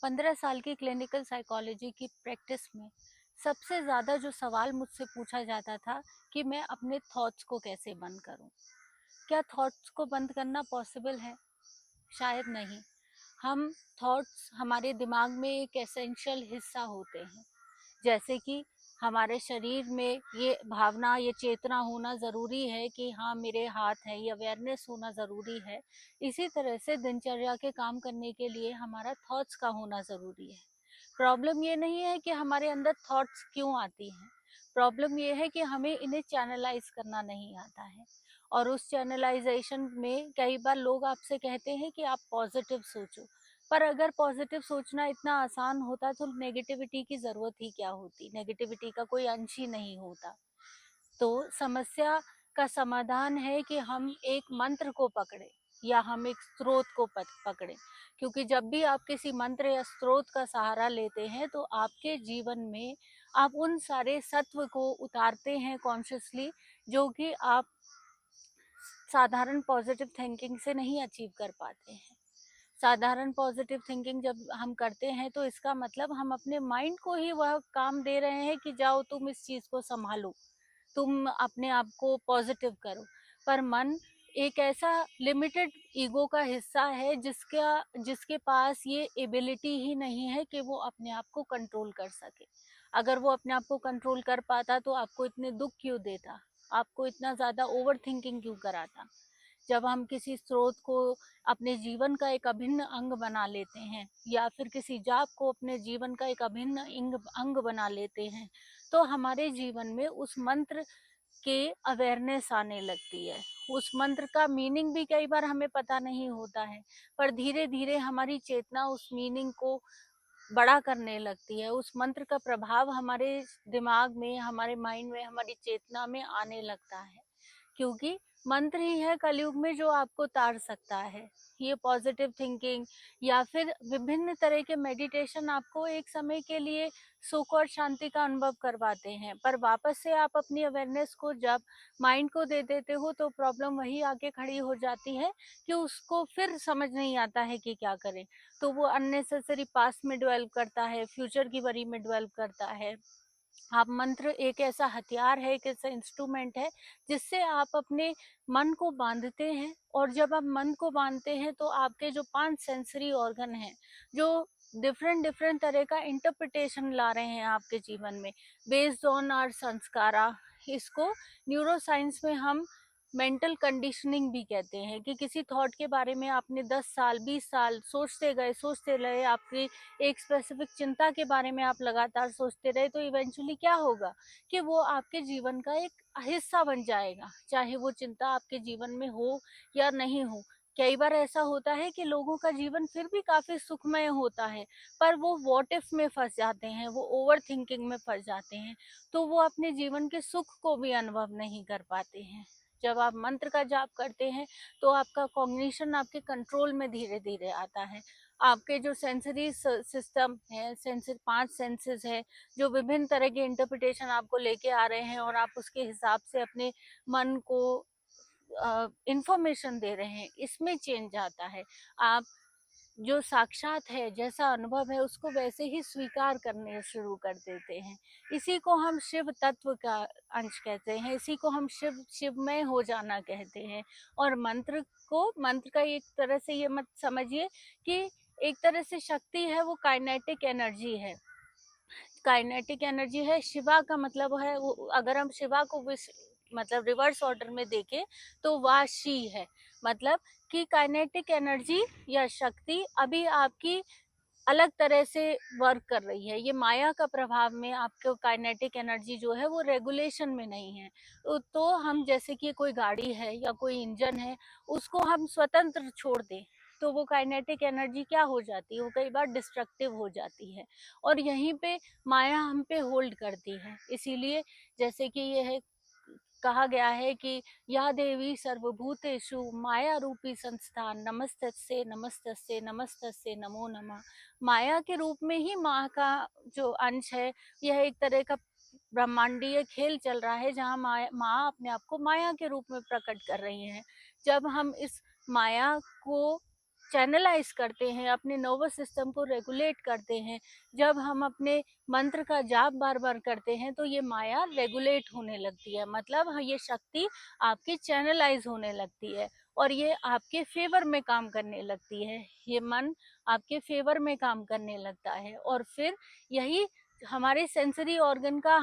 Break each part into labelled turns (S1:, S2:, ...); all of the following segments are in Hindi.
S1: 15 साल की क्लिनिकल साइकोलॉजी की प्रैक्टिस में सबसे ज़्यादा जो सवाल मुझसे पूछा जाता था कि मैं अपने थॉट्स को कैसे बंद करूं। क्या थॉट्स को बंद करना पॉसिबल है? शायद नहीं। हम थॉट्स हमारे दिमाग में एक एसेंशियल हिस्सा होते हैं। जैसे कि हमारे शरीर में ये भावना, ये चेतना होना ज़रूरी है कि हाँ मेरे हाथ है, ये अवेयरनेस होना ज़रूरी है। इसी तरह से दिनचर्या के काम करने के लिए हमारा थॉट्स का होना ज़रूरी है। प्रॉब्लम ये नहीं है कि हमारे अंदर थॉट्स क्यों आती हैं, प्रॉब्लम ये है कि हमें इन्हें चैनलाइज करना नहीं आता है। और उस चैनलाइजेशन में कई बार लोग आपसे कहते हैं कि आप पॉजिटिव सोचो, पर अगर पॉजिटिव सोचना इतना आसान होता तो नेगेटिविटी की ज़रूरत ही क्या होती, नेगेटिविटी का कोई अंश ही नहीं होता। तो समस्या का समाधान है कि हम एक मंत्र को पकड़े या हम एक स्रोत को पकड़े, क्योंकि जब भी आप किसी मंत्र या स्रोत का सहारा लेते हैं तो आपके जीवन में आप उन सारे सत्व को उतारते हैं कॉन्शियसली, जो कि आप साधारण पॉजिटिव थिंकिंग से नहीं अचीव कर पाते हैं। साधारण पॉजिटिव थिंकिंग जब हम करते हैं तो इसका मतलब हम अपने माइंड को ही वह काम दे रहे हैं कि जाओ तुम इस चीज़ को संभालो, तुम अपने आप को पॉजिटिव करो। पर मन एक ऐसा लिमिटेड ईगो का हिस्सा है जिसके पास ये एबिलिटी ही नहीं है कि वो अपने आप को कंट्रोल कर सके। अगर वो अपने आप को कंट्रोल कर पाता तो आपको इतने दुख क्यों देता, आपको इतना ज़्यादा ओवर थिंकिंग क्यों कराता। जब हम किसी स्रोत को अपने जीवन का एक अभिन्न अंग बना लेते हैं या फिर किसी जाप को अपने जीवन का एक अभिन्न अंग बना लेते हैं तो हमारे जीवन में उस मंत्र के अवेयरनेस आने लगती है। उस मंत्र का मीनिंग भी कई बार हमें पता नहीं होता है, पर धीरे धीरे हमारी चेतना उस मीनिंग को बड़ा करने लगती है। उस मंत्र का प्रभाव हमारे दिमाग में, हमारे माइंड में, हमारी चेतना में आने लगता है, क्योंकि मंत्र ही है कलयुग में जो आपको तार सकता है। ये पॉजिटिव थिंकिंग या फिर विभिन्न तरह के मेडिटेशन आपको एक समय के लिए सुख और शांति का अनुभव करवाते हैं, पर वापस से आप अपनी अवेयरनेस को जब माइंड को दे देते हो तो प्रॉब्लम वही आके खड़ी हो जाती है कि उसको फिर समझ नहीं आता है कि क्या करें। तो वो अननेसेसरी पास्ट में डेवलप करता है, फ्यूचर की वरी में डेवलप करता है। आप मंत्र एक ऐसा हथियार है, एक ऐसा इंस्ट्रूमेंट है जिससे आप अपने मन को बांधते हैं। और जब आप मन को बांधते हैं तो आपके जो 5 सेंसरी ऑर्गन हैं, जो डिफरेंट डिफरेंट तरह का इंटरप्रिटेशन ला रहे हैं आपके जीवन में बेस्ड ऑन आवर संस्कारा, इसको न्यूरो साइंस में हम मेंटल कंडीशनिंग भी कहते हैं। कि किसी थॉट के बारे में आपने 10 साल 20 साल सोचते रहे, आपकी एक स्पेसिफिक चिंता के बारे में आप लगातार सोचते रहे, तो इवेंचुअली क्या होगा कि वो आपके जीवन का एक हिस्सा बन जाएगा, चाहे वो चिंता आपके जीवन में हो या नहीं हो। कई बार ऐसा होता है कि लोगों का जीवन फिर भी काफी सुखमय होता है, पर वो व्हाट इफ में फंस जाते हैं, वो ओवर थिंकिंग में फंस जाते हैं, तो वो अपने जीवन के सुख को भी अनुभव नहीं कर पाते हैं। जब आप मंत्र का जाप करते हैं तो आपका कॉग्निशन आपके कंट्रोल में धीरे धीरे आता है। आपके जो सेंसरी सिस्टम है, सेंसर 5 सेंसेस है, जो विभिन्न तरह के इंटरप्रिटेशन आपको लेके आ रहे हैं और आप उसके हिसाब से अपने मन को इंफॉर्मेशन दे रहे हैं, इसमें चेंज आता है। आप जो साक्षात है, जैसा अनुभव है, उसको वैसे ही स्वीकार करने शुरू कर देते हैं। इसी को हम शिव तत्व का अंश कहते हैं, इसी को हम शिवमय हो जाना कहते हैं। और मंत्र का एक तरह से ये मत समझिए कि एक तरह से शक्ति है, वो काइनेटिक एनर्जी है। काइनेटिक एनर्जी है, शिवा का मतलब है वो, अगर हम शिवा को मतलब रिवर्स ऑर्डर में देखें तो वाशी है। मतलब कि काइनेटिक एनर्जी या शक्ति अभी आपकी अलग तरह से वर्क कर रही है। ये माया का प्रभाव में आपको काइनेटिक एनर्जी जो है वो रेगुलेशन में नहीं है। तो हम जैसे कि कोई गाड़ी है या कोई इंजन है, उसको हम स्वतंत्र छोड़ दें तो वो काइनेटिक एनर्जी क्या हो जाती है, वो कई बार डिस्ट्रक्टिव हो जाती है। और यहीं पे माया हम पे होल्ड करती है। इसीलिए जैसे कि ये है, कहा गया है कि या देवी सर्वभूतेषु माया रूपी संस्थान, नमस्तस्ये नमस्तस्ये नमस्तस्ये नमो नमः। माया के रूप में ही माँ का जो अंश है, यह एक तरह का ब्रह्मांडीय खेल चल रहा है जहाँ माँ अपने आप को माया के रूप में प्रकट कर रही है। जब हम इस माया को चैनलाइज़ करते हैं, अपने नर्वस सिस्टम को रेगुलेट करते हैं, जब हम अपने मंत्र का जाप बार-बार करते हैं, तो ये माया रेगुलेट होने लगती है। मतलब ये शक्ति आपकी चैनलाइज़ होने लगती है और ये आपके फ़ेवर में काम करने लगती है। ये मन आपके फ़ेवर में काम करने लगता है और फिर यही हमारे सेंसरी ऑर्गन का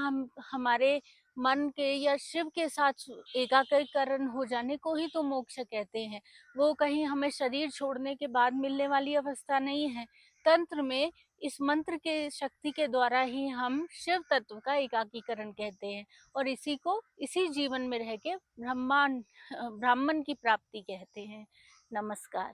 S1: हमारे मन के या शिव के साथ एकाकीकरण हो जाने को ही तो मोक्ष कहते हैं। वो कहीं हमें शरीर छोड़ने के बाद मिलने वाली अवस्था नहीं है। तंत्र में इस मंत्र के शक्ति के द्वारा ही हम शिव तत्व का एकाकीकरण कहते हैं और इसी जीवन में रह के ब्राह्मण की प्राप्ति कहते हैं। नमस्कार।